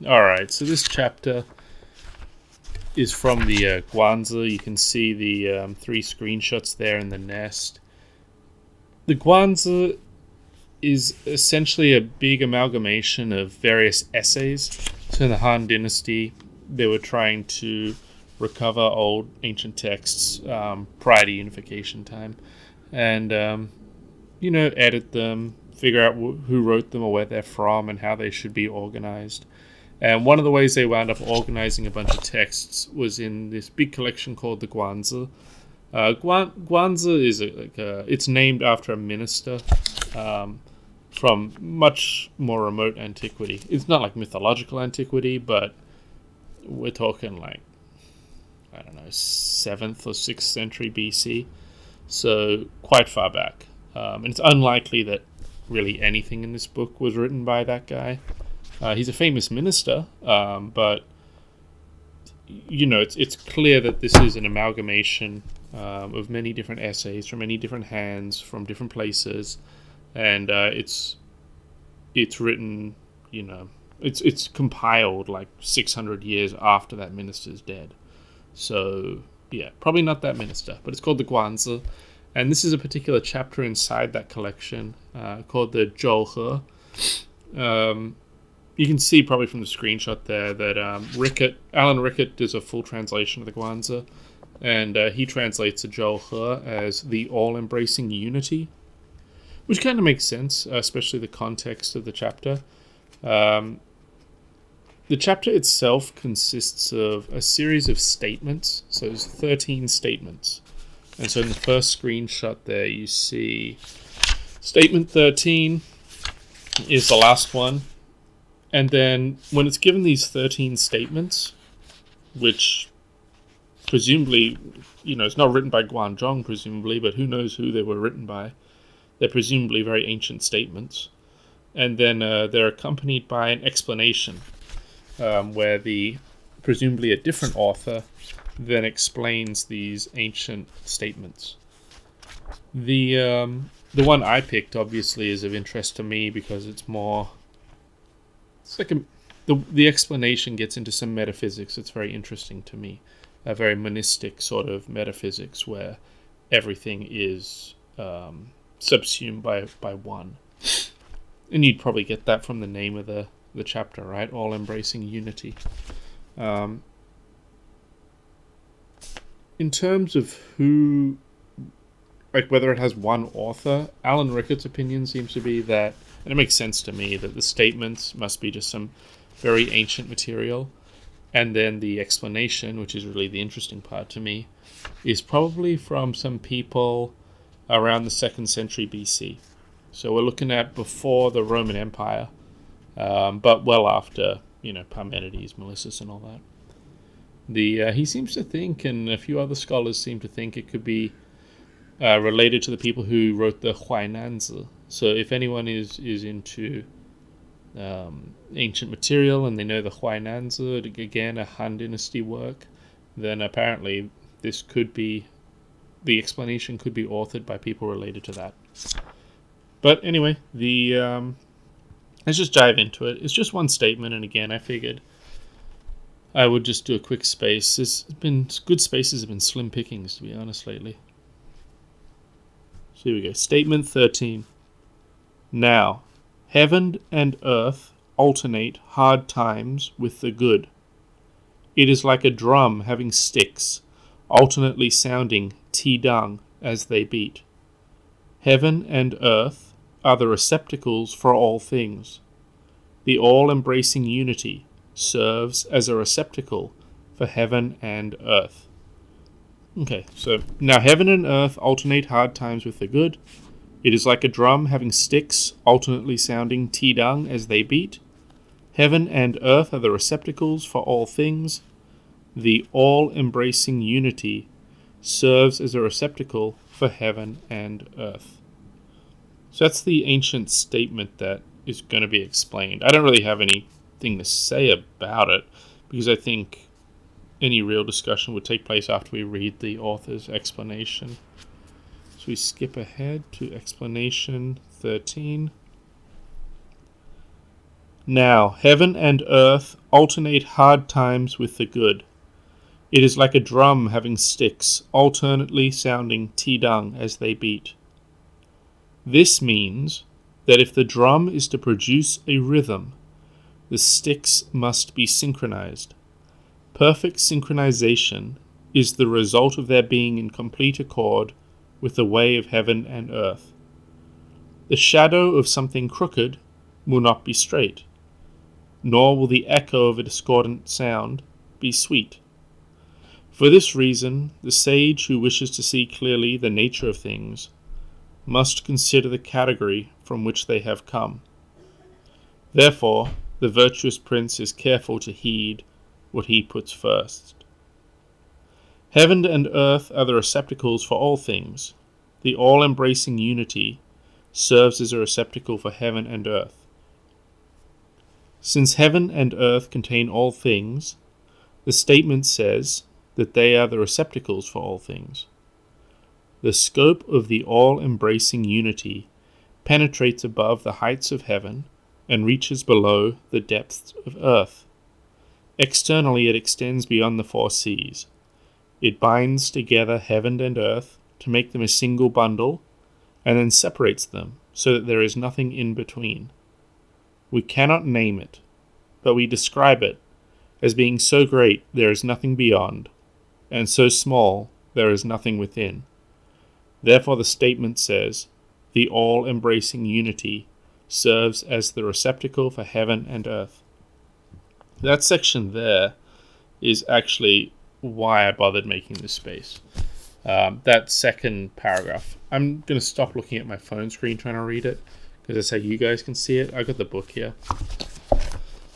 Alright, so this chapter is from the Guanzi. You can see the three screenshots there in the nest. The Guanzi is essentially a big amalgamation of various essays. So in the Han Dynasty, they were trying to recover old ancient texts prior to unification time and, edit them, figure out who wrote them or where they're from and how they should be organized. And one of the ways they wound up organizing a bunch of texts was in this big collection called the Guanzi. Guanzi is it's named after a minister from much more remote antiquity. It's not like mythological antiquity, but we're talking like, I don't know, 7th or 6th century BC. So quite far back. And it's unlikely that really anything in this book was written by that guy. He's a famous minister, but it's clear that this is an amalgamation of many different essays from many different hands from different places, and it's written, it's compiled like 600 years after that minister's dead. So yeah, probably not that minister, but it's called the Guanzi, and this is a particular chapter inside that collection called the Zhou He. You can see probably from the screenshot there that Alan Rickett does a full translation of the Guanzi, and he translates the Zhou He as the all-embracing unity, which kind of makes sense, especially the context of the chapter. The chapter itself consists of a series of statements, so there's 13 statements. And so in the first screenshot there, you see statement 13 is the last one. And then when it's given these 13 statements, which presumably, it's not written by Guanzhong, presumably, but who knows who they were written by. They're presumably very ancient statements. And then they're accompanied by an explanation where presumably a different author then explains these ancient statements. The one I picked, obviously, is of interest to me because it's more... It's like the explanation gets into some metaphysics. It's very interesting to me. A very monistic sort of metaphysics where everything is subsumed by one. And you'd probably get that from the name of the chapter, right? All-embracing unity. In terms of who... whether it has one author, Alan Rickett's opinion seems to be that, and it makes sense to me, that the statements must be just some very ancient material, and then the explanation, which is really the interesting part to me, is probably from some people around the 2nd century BC. So we're looking at before the Roman Empire, but well after, Parmenides, Melissus, and all that. He seems to think, and a few other scholars seem to think, it could be related to the people who wrote the Huainanzi. So if anyone is into ancient material and they know the Huainanzi, again a Han Dynasty work, then apparently this could be, the explanation could be authored by people related to that. But anyway, let's just dive into it. It's just one statement, and again, I figured I would just do a quick space. Good spaces have been slim pickings, to be honest, lately. So here we go. Statement 13. Now, heaven and earth alternate hard times with the good. It is like a drum having sticks, alternately sounding ti-dung as they beat. Heaven and earth are the receptacles for all things. The all-embracing unity serves as a receptacle for heaven and earth. Okay, so now heaven and earth alternate hard times with the good. It is like a drum having sticks, alternately sounding ti-dung as they beat. Heaven and earth are the receptacles for all things. The all-embracing unity serves as a receptacle for heaven and earth. So that's the ancient statement that is going to be explained. I don't really have anything to say about it, because I think any real discussion would take place after we read the author's explanation. So we skip ahead to explanation 13. Now heaven and earth alternate hard times with the good. It is like a drum having sticks, alternately sounding ti-dung as they beat. This means that if the drum is to produce a rhythm, the sticks must be synchronized. Perfect synchronization is the result of their being in complete accord with the way of heaven and earth. The shadow of something crooked will not be straight, nor will the echo of a discordant sound be sweet. For this reason, the sage who wishes to see clearly the nature of things must consider the category from which they have come. Therefore, the virtuous prince is careful to heed what he puts first. Heaven and earth are the receptacles for all things. The all-embracing unity serves as a receptacle for heaven and earth. Since heaven and earth contain all things, the statement says that they are the receptacles for all things. The scope of the all-embracing unity penetrates above the heights of heaven and reaches below the depths of earth. Externally, it extends beyond the four seas. It binds together heaven and earth to make them a single bundle, and then separates them so that there is nothing in between. We cannot name it, but we describe it as being so great there is nothing beyond, and so small there is nothing within. Therefore the statement says, the all-embracing unity serves as the receptacle for heaven and earth. That section there is actually why I bothered making this space. That second paragraph. I'm going to stop looking at my phone screen trying to read it, because that's how you guys can see it. I got the book here.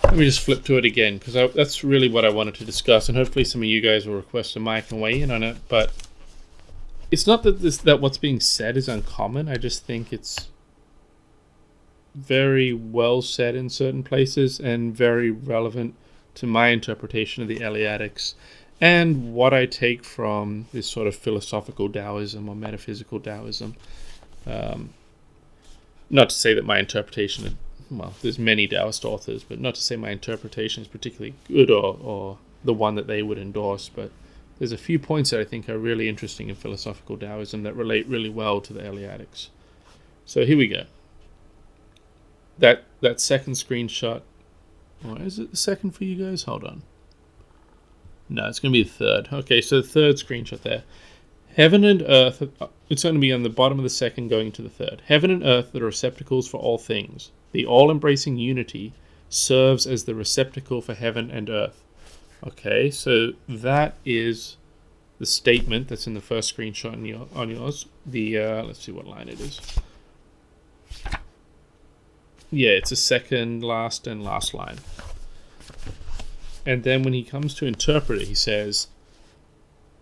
Let me just flip to it again, because that's really what I wanted to discuss, and hopefully some of you guys will request a mic and weigh in on it. But it's not that what's being said is uncommon. I just think it's very well said in certain places and very relevant to my interpretation of the Eleatics and what I take from this sort of philosophical Taoism or metaphysical Taoism. Not to say that my interpretation, there's many Taoist authors, but not to say my interpretation is particularly good or the one that they would endorse, but there's a few points that I think are really interesting in philosophical Taoism that relate really well to the Eleatics. So here we go. That second screenshot, or is it the second for you guys? Hold on. No, it's going to be the third. Okay, so the third screenshot there. Heaven and earth, it's going to be on the bottom of the second going to the third. Heaven and earth are the receptacles for all things. The all-embracing unity serves as the receptacle for heaven and earth. Okay, so that is the statement that's in the first screenshot on yours. Let's see what line it is. Yeah, it's the second last and last line. And then when he comes to interpret it, he says,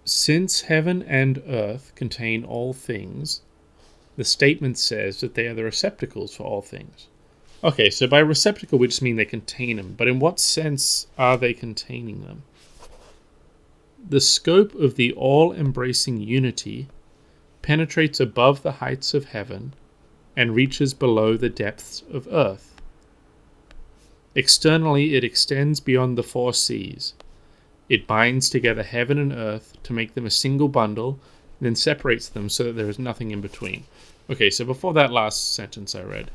since heaven and earth contain all things, the statement says that they are the receptacles for all things. Okay, so by receptacle we just mean they contain them, but in what sense are they containing them? The scope of the all-embracing unity penetrates above the heights of heaven and reaches below the depths of earth. Externally, it extends beyond the four seas. It binds together heaven and earth to make them a single bundle, then separates them so that there is nothing in between. Okay, so before that last sentence I read,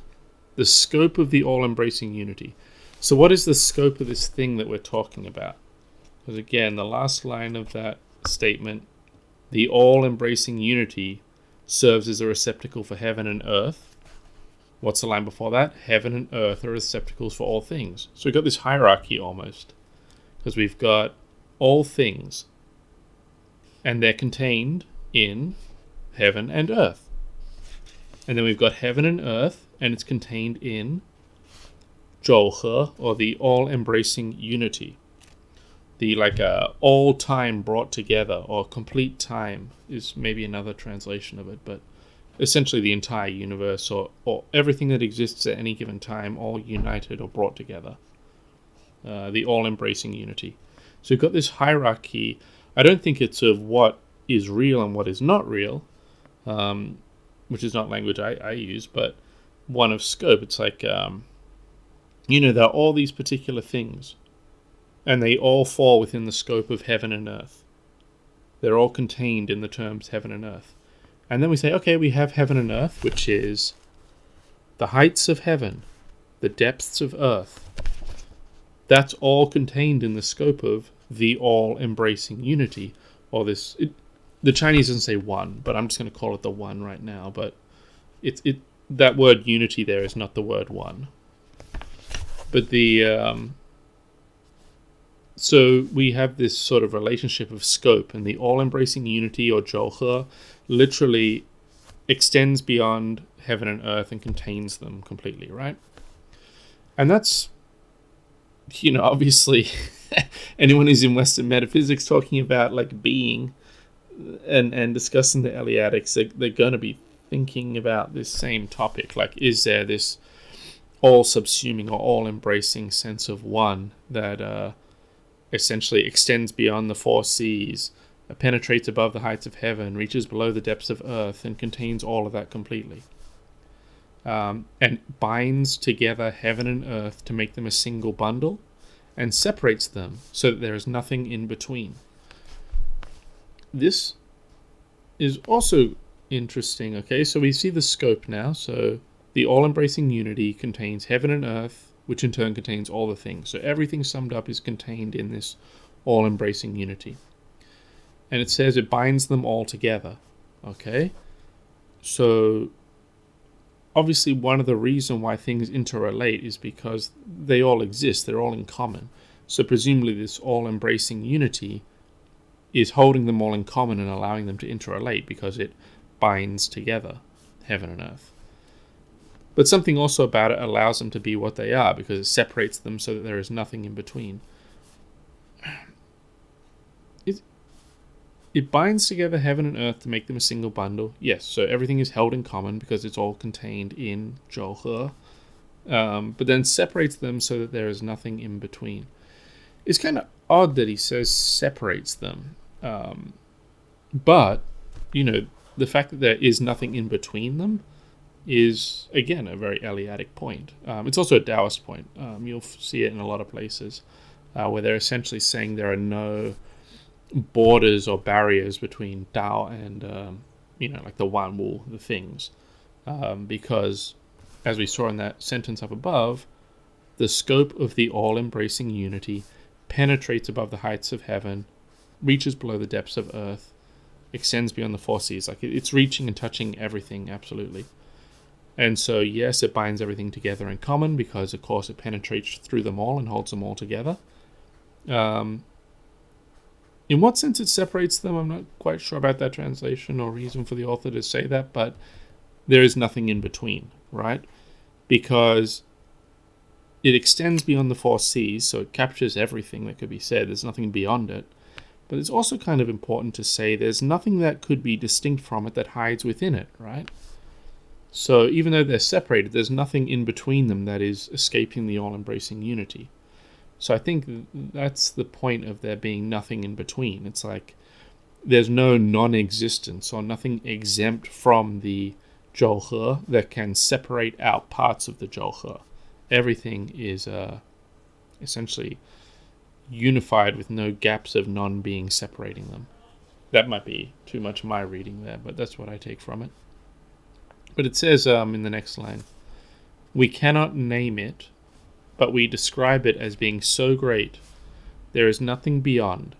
the scope of the all-embracing unity. So what is the scope of this thing that we're talking about? Because again, the last line of that statement, the all-embracing unity serves as a receptacle for heaven and earth. What's the line before that? Heaven and earth are receptacles for all things. So we've got this hierarchy almost, because we've got all things, and they're contained in heaven and earth. And then we've got heaven and earth, and it's contained in Zhou He, or the all-embracing unity. The all time brought together, or complete time is maybe another translation of it, but essentially the entire universe, or everything that exists at any given time, all united or brought together. The all-embracing unity. So we've got this hierarchy. I don't think it's of what is real and what is not real, which is not language I use, but one of scope. It's like There are all these particular things, and they all fall within the scope of heaven and earth. They're all contained in the terms heaven and earth. And then we say, okay, we have heaven and earth, which is the heights of heaven, the depths of earth. That's all contained in the scope of the all-embracing unity, or this. The Chinese doesn't say one, but I'm just going to call it the one right now. But that word unity there is not the word one. But so we have this sort of relationship of scope, and the all-embracing unity, or Zhou He, literally extends beyond heaven and earth and contains them completely, right? And that's, obviously, anyone who's in Western metaphysics talking about like being and discussing the Eleatics, they're going to be thinking about this same topic. Like, is there this all-subsuming or all-embracing sense of one that essentially extends beyond the four seas, penetrates above the heights of heaven, reaches below the depths of earth, and contains all of that completely. And binds together heaven and earth to make them a single bundle, and separates them so that there is nothing in between. This is also interesting, okay? So we see the scope now. So the all-embracing unity contains heaven and earth, which in turn contains all the things. So everything summed up is contained in this all-embracing unity. And it says it binds them all together, okay? So obviously one of the reasons why things interrelate is because they all exist, they're all in common. So presumably this all-embracing unity is holding them all in common and allowing them to interrelate because it binds together heaven and earth. But something also about it allows them to be what they are because it separates them so that there is nothing in between. It binds together heaven and earth to make them a single bundle. Yes, so everything is held in common because it's all contained in Zhou He. But then separates them so that there is nothing in between. It's kind of odd that he says separates them. But, the fact that there is nothing in between them is, again, a very Eleatic point. It's also a Taoist point. You'll see it in a lot of places where they're essentially saying there are no borders or barriers between Tao and, like the Wan Wu, the things. Because, as we saw in that sentence up above, the scope of the all-embracing unity penetrates above the heights of heaven, reaches below the depths of earth, extends beyond the four seas. Like, it's reaching and touching everything, absolutely. And so, yes, it binds everything together in common because, of course, it penetrates through them all and holds them all together. In what sense it separates them, I'm not quite sure about that translation or reason for the author to say that, but there is nothing in between, right? Because it extends beyond the four seas, so it captures everything that could be said. There's nothing beyond it. But it's also kind of important to say there's nothing that could be distinct from it that hides within it, right? So even though they're separated, there's nothing in between them that is escaping the all-embracing unity. So I think that's the point of there being nothing in between. It's like there's no non-existence or nothing exempt from the Zhou He that can separate out parts of the Zhou He. Everything is essentially unified with no gaps of non-being separating them. That might be too much my reading there, but that's what I take from it. But it says in the next line, we cannot name it, but we describe it as being so great, there is nothing beyond,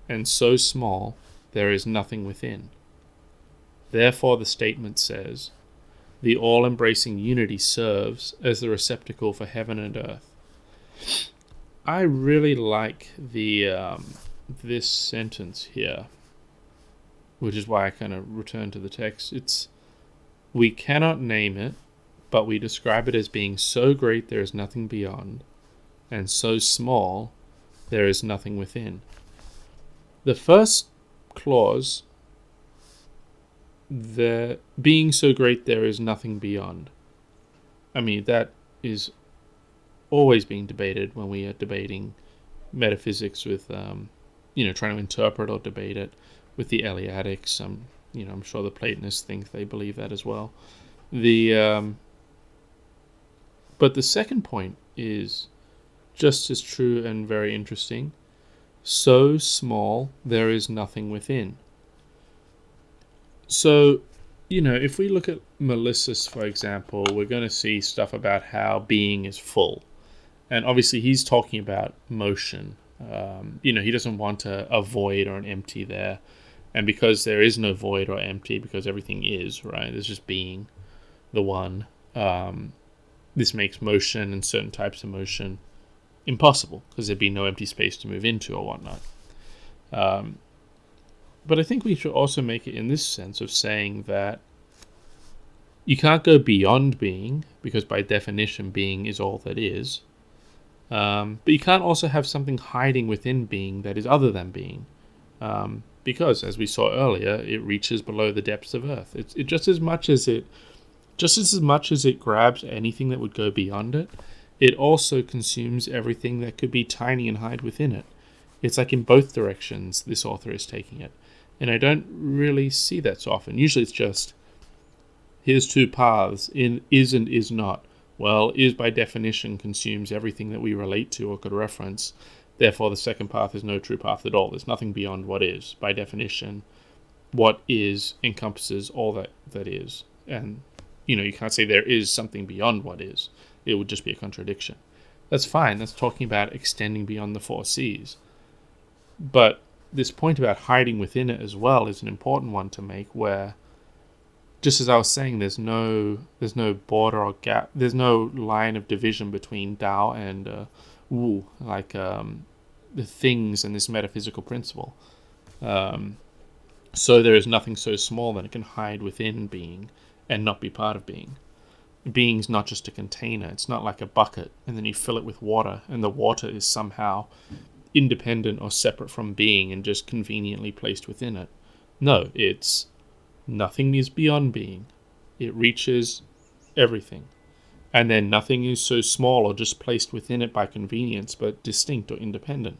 and so small, there is nothing within. Therefore the statement says, the all-embracing unity serves as the receptacle for heaven and earth. I really like the this sentence here, which is why I kind of return to the text. It's, we cannot name it, but we describe it as being so great there is nothing beyond, and so small there is nothing within. The first clause, the being so great there is nothing beyond. I mean, that is always being debated when we are debating metaphysics with, trying to interpret or debate it with the Eleatics. I'm sure the Platonists think they believe that as well. But the second point is just as true and very interesting. So small, there is nothing within. So, if we look at Melissus, for example, we're going to see stuff about how being is full. And obviously he's talking about motion. He doesn't want a void or an empty there. And because there is no void or empty, because everything is, right? There's just being, the one. This makes motion and certain types of motion impossible, because there'd be no empty space to move into or whatnot. But I think we should also make it in this sense of saying that you can't go beyond being, because by definition being is all that is. But you can't also have something hiding within being that is other than being. Because, as we saw earlier, it reaches below the depths of Earth. It just as much as it grabs anything that would go beyond it, it also consumes everything that could be tiny and hide within it. It's like in both directions this author is taking it. And I don't really see that so often. Usually it's just, here's two paths, in is and is not. Well, is by definition consumes everything that we relate to or could reference. Therefore, the second path is no true path at all. There's nothing beyond what is. By definition, what is encompasses all that is. And, you can't say there is something beyond what is. It would just be a contradiction. That's fine. That's talking about extending beyond the four C's. But this point about hiding within it as well is an important one to make, where, just as I was saying, there's no border or gap. There's no line of division between Tao and Wu, like the things and this metaphysical principle. So there is nothing so small that it can hide within being and not be part of being. Being's not just a container. It's not like a bucket and then you fill it with water and the water is somehow independent or separate from being and just conveniently placed within it. No, it's nothing is beyond being. It reaches everything. And then nothing is so small or just placed within it by convenience, but distinct or independent.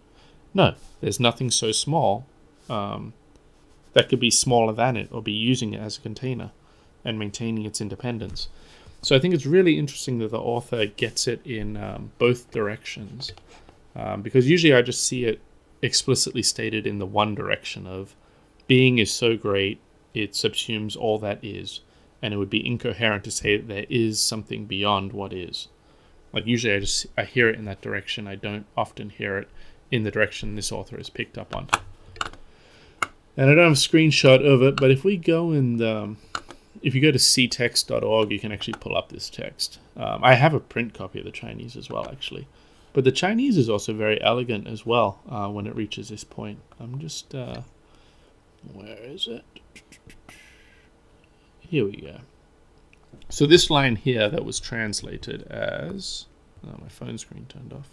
No, there's nothing so small that could be smaller than it or be using it as a container and maintaining its independence. So I think it's really interesting that the author gets it in both directions, because usually I just see it explicitly stated in the one direction of being is so great, it subsumes all that is, and it would be incoherent to say that there is something beyond what is. Like usually I hear it in that direction. I don't often hear it in the direction this author has picked up on. And I don't have a screenshot of it, but if we go and if you go to ctext.org, you can actually pull up this text. I have a print copy of the Chinese as well, actually. But the Chinese is also very elegant as well when it reaches this point. I'm just... where is it? Here we go. So this line here that was translated as... Oh, my phone screen turned off.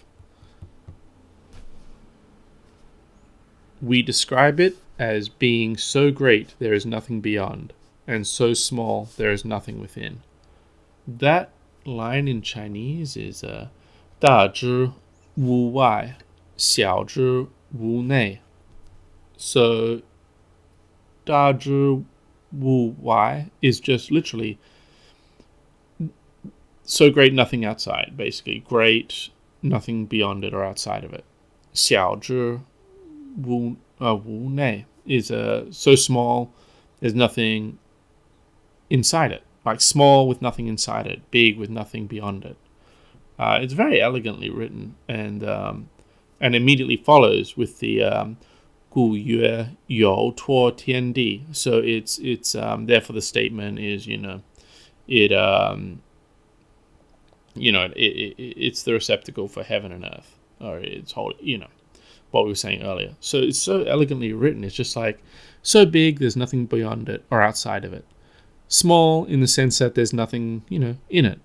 We describe it as being so great there is nothing beyond, and so small there is nothing within. That line in Chinese is 大之无外，小之无内. So 大之无外 is just literally so great, nothing outside, basically. Great, nothing beyond it or outside of it. 小之无内 is so small, there's nothing inside it. Like small with nothing inside it, big with nothing beyond it. It's very elegantly written, and immediately follows with the 故曰有托天地. So it's therefore the statement is it's the receptacle for heaven and earth, or it's whole, what we were saying earlier. So it's so elegantly written. It's just like so big, there's nothing beyond it or outside of it. Small in the sense that there's nothing, in it.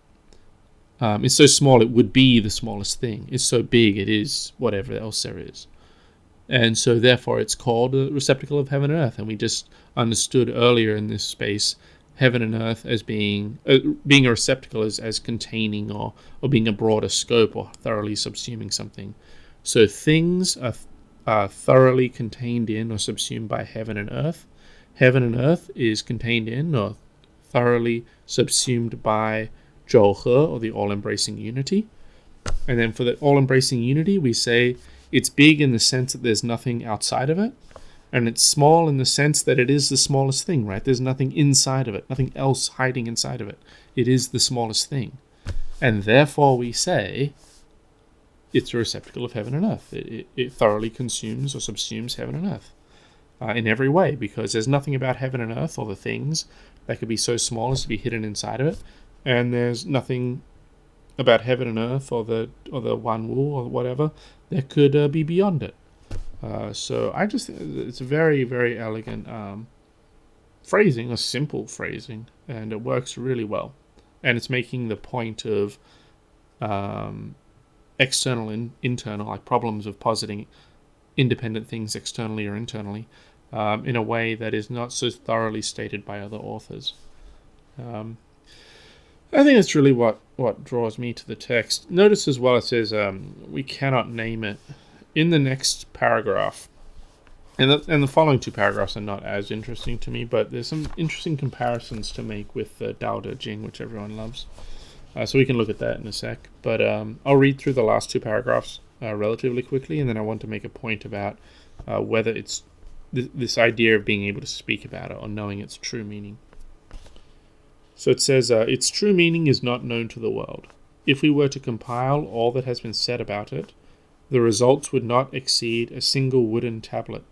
It's so small it would be the smallest thing. It's so big it is whatever else there is. And so therefore it's called a receptacle of heaven and earth. And we just understood earlier in this space heaven and earth as being a receptacle as containing or being a broader scope or thoroughly subsuming something. So things are thoroughly contained in or subsumed by heaven and earth. Heaven and earth is contained in or thoroughly subsumed by Zhou He, or the all-embracing unity. And then for the all-embracing unity, we say it's big in the sense that there's nothing outside of it, and it's small in the sense that it is the smallest thing, right? There's nothing inside of it, nothing else hiding inside of it. It is the smallest thing. And therefore we say it's a receptacle of heaven and earth. It thoroughly consumes or subsumes heaven and earth in every way, because there's nothing about heaven and earth or the things that could be so small as to be hidden inside of it, and there's nothing about heaven and earth or the one wu or whatever that could be beyond it. So I just think it's a very, very elegant phrasing, a simple phrasing, and it works really well. And it's making the point of external and internal, like problems of positing independent things externally or internally, in a way that is not so thoroughly stated by other authors. I think that's really what draws me to the text. Notice as well it says we cannot name it. In the next paragraph, and the following two paragraphs are not as interesting to me, but there's some interesting comparisons to make with the Tao Te Ching, which everyone loves. So we can look at that in a sec. But I'll read through the last two paragraphs relatively quickly, and then I want to make a point about whether it's this idea of being able to speak about it or knowing its true meaning. So it says, its true meaning is not known to the world. If we were to compile all that has been said about it, the results would not exceed a single wooden tablet.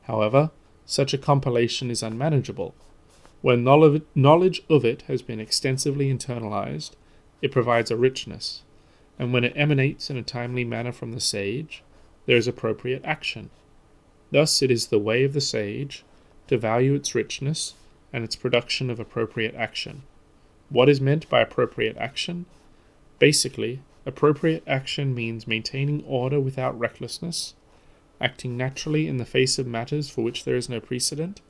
However, such a compilation is unmanageable. When knowledge of it has been extensively internalized, it provides a richness, and when it emanates in a timely manner from the sage, there is appropriate action. Thus it is the way of the sage to value its richness and its production of appropriate action. What is meant by appropriate action? Basically, appropriate action means maintaining order without recklessness, acting naturally in the face of matters for which there is no precedent,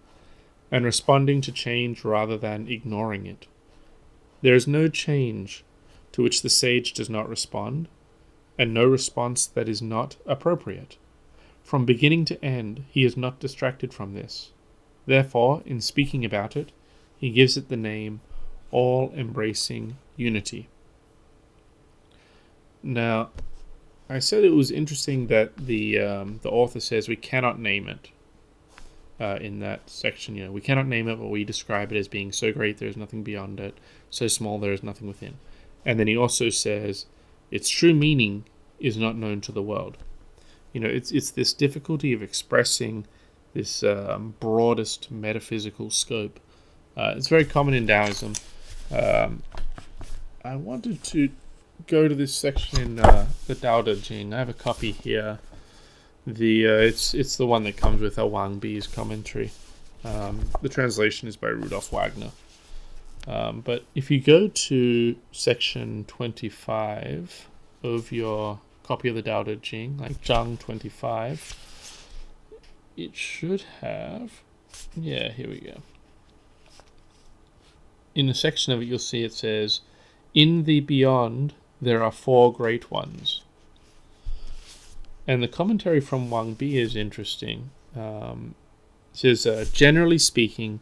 and responding to change rather than ignoring it. There is no change to which the sage does not respond, and no response that is not appropriate. From beginning to end, he is not distracted from this. Therefore, in speaking about it, he gives it the name all-embracing unity. Now, I said it was interesting that the author says we cannot name it in that section. You know, we cannot name it, but we describe it as being so great there is nothing beyond it, so small there is nothing within. And then he also says its true meaning is not known to the world. You know, it's this difficulty of expressing this broadest metaphysical scope. It's very common in Taoism. I wanted to go to this section in the Tao Te Ching. I have a copy here. It's the one that comes with Wang Bi's commentary. The translation is by Rudolf Wagner. But if you go to section 25 of your copy of the Tao Te Ching, like Zhang 25, it should have... Yeah, here we go. In a section of it, you'll see it says, "In the beyond, there are four great ones." And the commentary from Wang Bi is interesting. It says, generally speaking,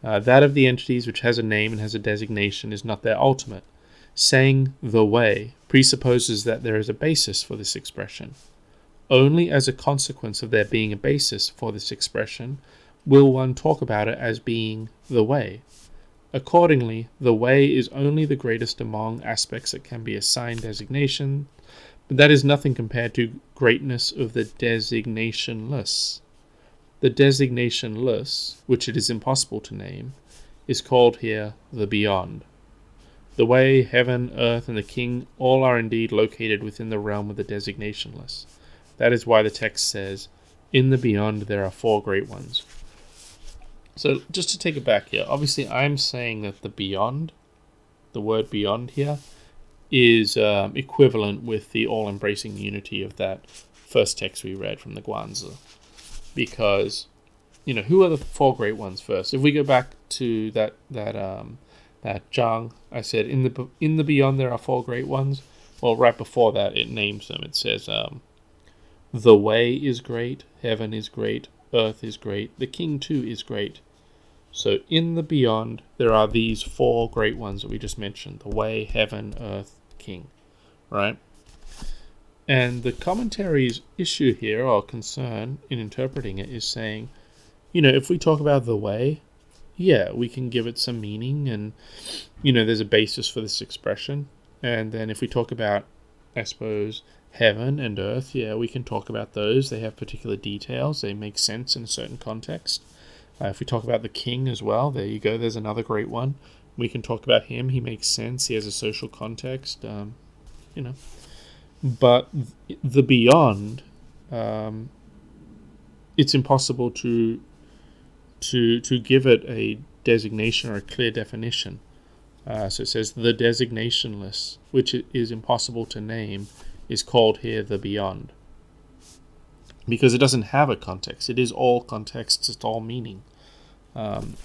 that of the entities which has a name and has a designation is not their ultimate. Saying the way presupposes that there is a basis for this expression. Only as a consequence of there being a basis for this expression will one talk about it as being the way. Accordingly, the way is only the greatest among aspects that can be assigned designation, but that is nothing compared to greatness of the designationless. The designationless, which it is impossible to name, is called here the beyond. The way, heaven, earth, and the king all are indeed located within the realm of the designationless. That is why the text says, "In the beyond there are four great ones." So just to take it back here, obviously I'm saying that the beyond, the word beyond here, is equivalent with the all-embracing unity of that first text we read from the Guanzi. Because, you know, who are the four great ones first? If we go back to that Zhang, I said, in the beyond there are four great ones. Well, right before that, it names them. It says, the way is great, heaven is great, earth is great, the king too is great. So in the beyond, there are these four great ones that we just mentioned. The way, heaven, earth, king. Right? And the commentary's issue here, or concern in interpreting it, is saying, if we talk about the way, yeah, we can give it some meaning, and, there's a basis for this expression. And then if we talk about, I suppose, heaven and earth, yeah, we can talk about those. They have particular details. They make sense in a certain context. If we talk about the king as well, there you go. There's another great one. We can talk about him. He makes sense. He has a social context. But the beyond, it's impossible to give it a designation or a clear definition. So it says the designationless, which is impossible to name, is called here the beyond. Because it doesn't have a context. It is all context, it's all meaning. And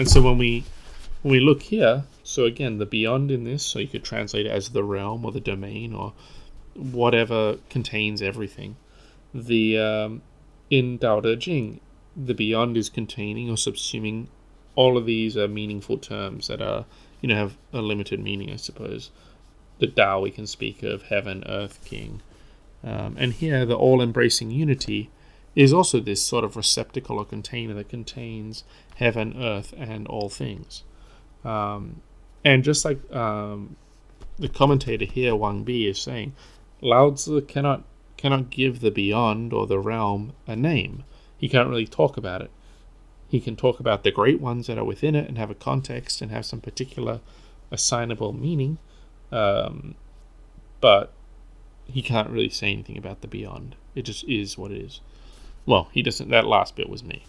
so when we look here, so again, the beyond in this, so you could translate it as the realm or the domain or whatever contains everything. The in Dao De Jing, the beyond is containing or subsuming all of these meaningful terms that are, have a limited meaning, I suppose. The Tao we can speak of, heaven, earth, king. And here, the all-embracing unity is also this sort of receptacle or container that contains heaven, earth, and all things. And just like the commentator here, Wang Bi, is saying, Lao Tzu cannot give the beyond or the realm a name. He can't really talk about it. He can talk about the great ones that are within it and have a context and have some particular assignable meaning, but he can't really say anything about the beyond. It just is what it is. Well, he doesn't. That last bit was me.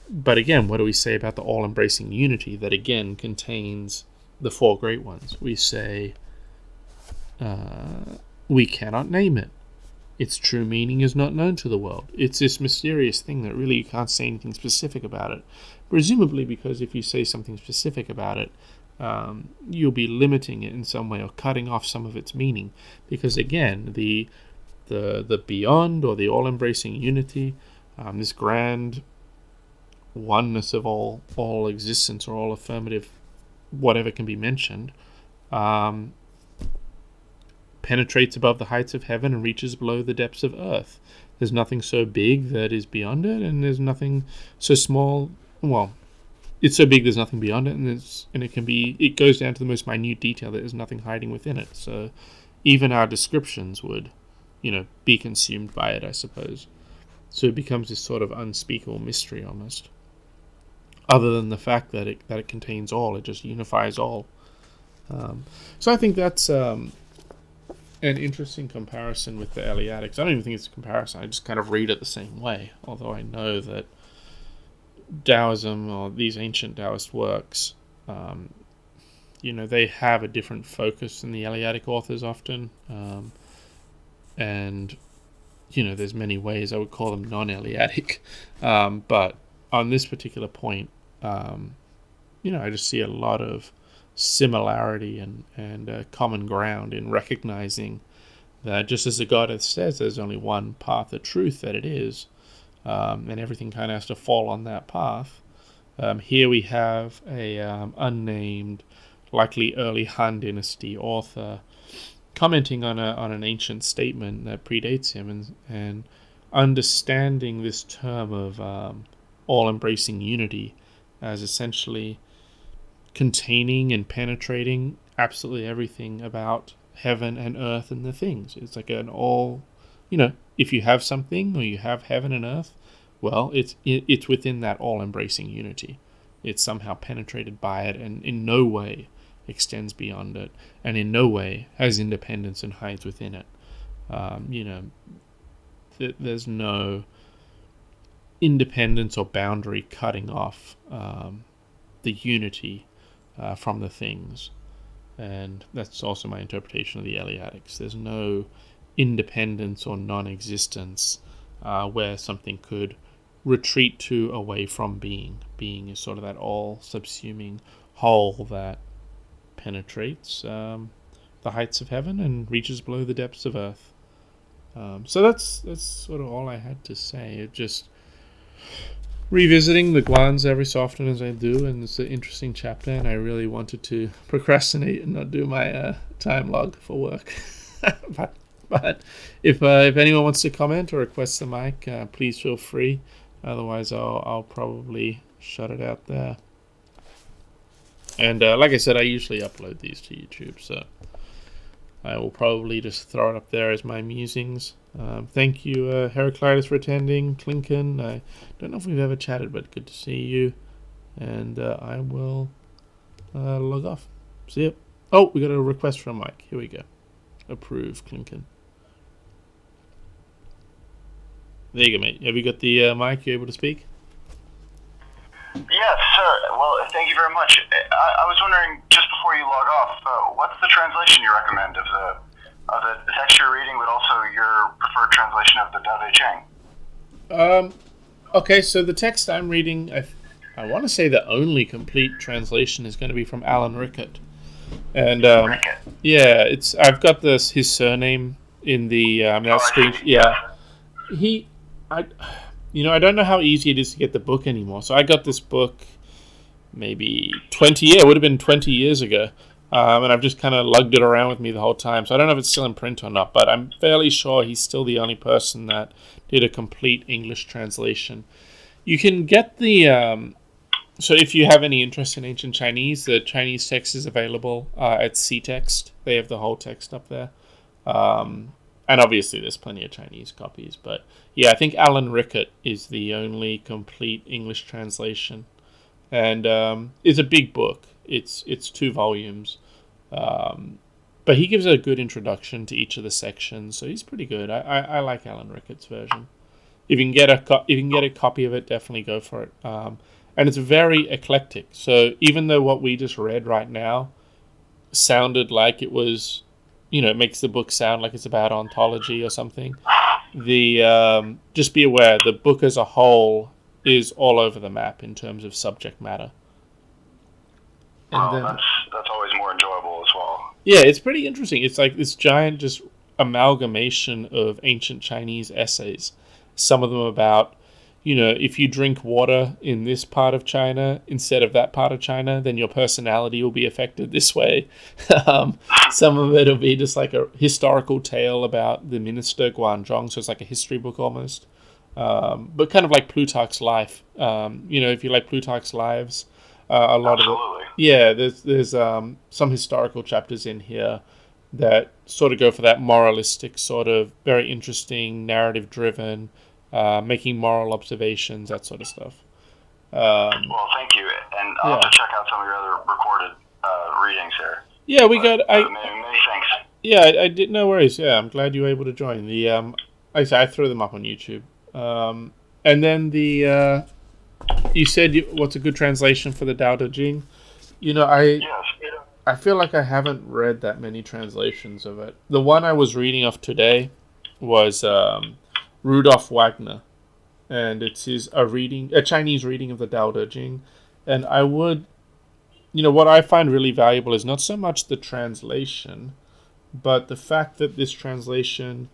But again, what do we say about the all-embracing unity that again contains the four great ones? We say we cannot name it. Its true meaning is not known to the world. It's this mysterious thing that really you can't say anything specific about it. Presumably because if you say something specific about it, you'll be limiting it in some way or cutting off some of its meaning. Because again, the beyond or the all-embracing unity, this grand oneness of all existence or all affirmative, whatever can be mentioned, penetrates above the heights of heaven and reaches below the depths of earth. There's nothing so big that is beyond it, and there's nothing so small. Well, it's so big there's nothing beyond it, and it goes down to the most minute detail that there's nothing hiding within it. So even our descriptions would, be consumed by it, I suppose. So it becomes this sort of unspeakable mystery almost. Other than the fact that it contains all, it just unifies all. So I think that's an interesting comparison with the Eleatics. I don't even think it's a comparison. I just kind of read it the same way. Although I know that Taoism or these ancient Taoist works, they have a different focus than the Eleatic authors often. And there's many ways I would call them non-Eleatic. But on this particular point, I just see a lot of similarity and common ground in recognizing that just as the Goddess says there's only one path of truth that it is, and everything kind of has to fall on that path. Here we have a unnamed, likely early Han Dynasty author commenting on an ancient statement that predates him and understanding this term of all-embracing unity as essentially containing and penetrating absolutely everything about heaven and earth and the things. It's like an all, if you have something or you have heaven and earth, well, it's within that all-embracing unity. It's somehow penetrated by it and in no way extends beyond it, and in no way has independence and hides within it. There's no independence or boundary cutting off the unity from the things. And that's also my interpretation of the Eleatics. There's no independence or non-existence where something could retreat to away from being. Being is sort of that all-subsuming whole that penetrates the heights of heaven and reaches below the depths of earth. So that's sort of all I had to say. It just revisiting the Guans every so often as I do, and it's an interesting chapter, and I really wanted to procrastinate and not do my time log for work. But But if anyone wants to comment or request the mic, please feel free. Otherwise, I'll probably shut it out there. And like I said, I usually upload these to YouTube, so I will probably just throw it up there as my musings. Thank you, Heraclitus, for attending. Clinken, I don't know if we've ever chatted, but good to see you. And I will log off. See ya. Oh, we got a request from Mike. Here we go. Approve, Clinken. There you go, mate. Have you got the mic? You able to speak? Yes, sir. Well, thank you very much. I was wondering, just before you log off, what's the translation you recommend of the text you're reading, but also your preferred translation of the Tao Te Ching? Okay, so the text I'm reading, I want to say the only complete translation is going to be from Alan Rickett. And yeah, I've got his surname in the that screen. Yeah, I don't know how easy it is to get the book anymore. So I got this book maybe 20 years. It would have been 20 years ago, and I've just kind of lugged it around with me the whole time. So I don't know if it's still in print or not, but I'm fairly sure he's still the only person that did a complete English translation. You can get the so if you have any interest in ancient Chinese, the Chinese text is available at CText. They have the whole text up there. And obviously there's plenty of Chinese copies. But yeah, I think Alan Rickett is the only complete English translation. And it's a big book. It's 2 volumes. But he gives a good introduction to each of the sections. So he's pretty good. I like Alan Rickett's version. If you can get a copy of it, definitely go for it. And it's very eclectic. So even though what we just read right now sounded like it was, it makes the book sound like it's about ontology or something. Just be aware, the book as a whole is all over the map in terms of subject matter. And that's always more enjoyable as well. Yeah, it's pretty interesting. It's like this giant just amalgamation of ancient Chinese essays. Some of them about, if you drink water in this part of China instead of that part of China, then your personality will be affected this way. Some of it will be just like a historical tale about the minister Guanzhong, so it's like a history book almost. But kind of like Plutarch's Life. If you like Plutarch's Lives, a lot Absolutely. of it. Yeah, there's some historical chapters in here that sort of go for that moralistic sort of very interesting, narrative-driven, making moral observations, that sort of stuff. Well, thank you, and I'll have to check out some of your other recorded readings here. Yeah, many thanks. Yeah, I did. No worries. Yeah, I'm glad you were able to join. I threw them up on YouTube. And then you said what's a good translation for the Tao Te Ching? I feel like I haven't read that many translations of it. The one I was reading off today was Rudolf Wagner, and it's a Chinese reading of the Tao Te Ching. And I would, what I find really valuable is not so much the translation, but the fact that this translation,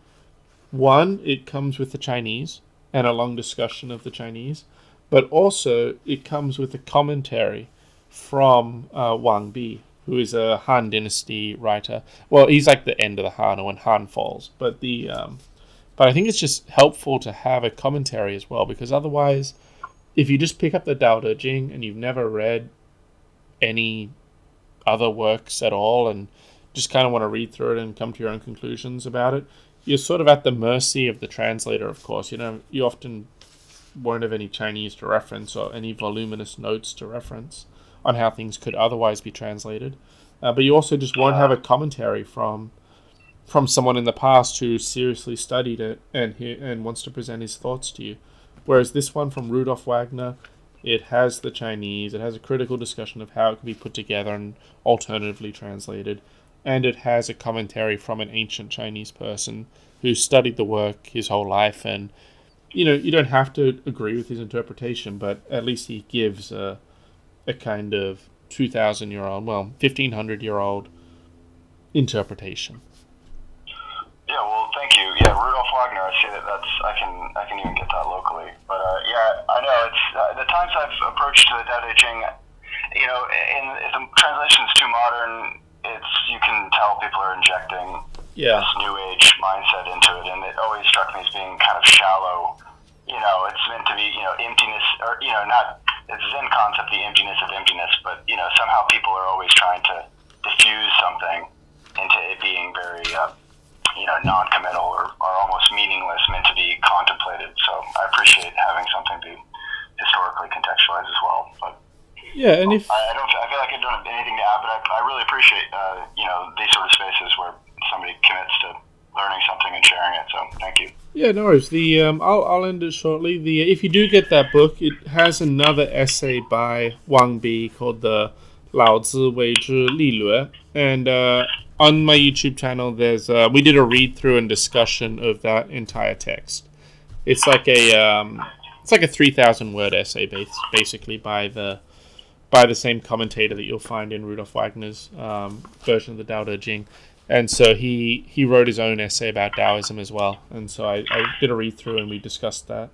one, it comes with the Chinese and a long discussion of the Chinese, but also it comes with a commentary from Wang Bi, who is a Han Dynasty writer. Well, he's like the end of the Han, or when Han falls. But I think it's just helpful to have a commentary as well, because otherwise, if you just pick up the Tao Te Ching and you've never read any other works at all and just kind of want to read through it and come to your own conclusions about it, you're sort of at the mercy of the translator, of course. You often won't have any Chinese to reference or any voluminous notes to reference on how things could otherwise be translated. But you also just won't have a commentary from someone in the past who seriously studied it and wants to present his thoughts to you. Whereas this one from Rudolf Wagner, it has the Chinese, it has a critical discussion of how it can be put together and alternatively translated, and it has a commentary from an ancient Chinese person who studied the work his whole life. And you don't have to agree with his interpretation, but at least he gives a kind of 2,000-year-old, 1,500-year-old interpretation. Yeah, well, thank you. Yeah, Rudolf Wagner. I see I can even get that locally. But yeah, I know it's the times I've approached the Tao Te Ching. If the translation's too modern, you can tell people are injecting Yeah. this new age mindset into it, and it always struck me as being kind of shallow. It's meant to be, emptiness, or not. It's a Zen concept, the emptiness of emptiness, but somehow people are always trying to diffuse something into it being very, non-committal or almost meaningless, meant to be contemplated. So I appreciate having something to historically contextualize as well. But yeah, and if I feel like I don't have anything to add, but I really appreciate these sort of spaces where somebody commits to learning something and sharing it. So thank you. yeah, no worries. I'll end it shortly. If you do get that book, it has another essay by Wang Bi called the 老子为之立论, and on my YouTube channel, there's we did a read through and discussion of that entire text. It's like a 3,000 word essay, basically by the same commentator that you'll find in Rudolf Wagner's version of the Tao Te Ching. And so he wrote his own essay about Taoism as well. And so I did a read through and we discussed that.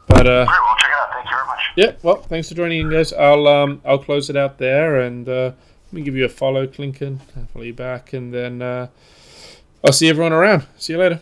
But great, well, check it out. Thank you very much. Yeah, well, thanks for joining in, guys. I'll close it out there, and let me give you a follow, Clinton. I'll follow you back, and then I'll see everyone around. See you later.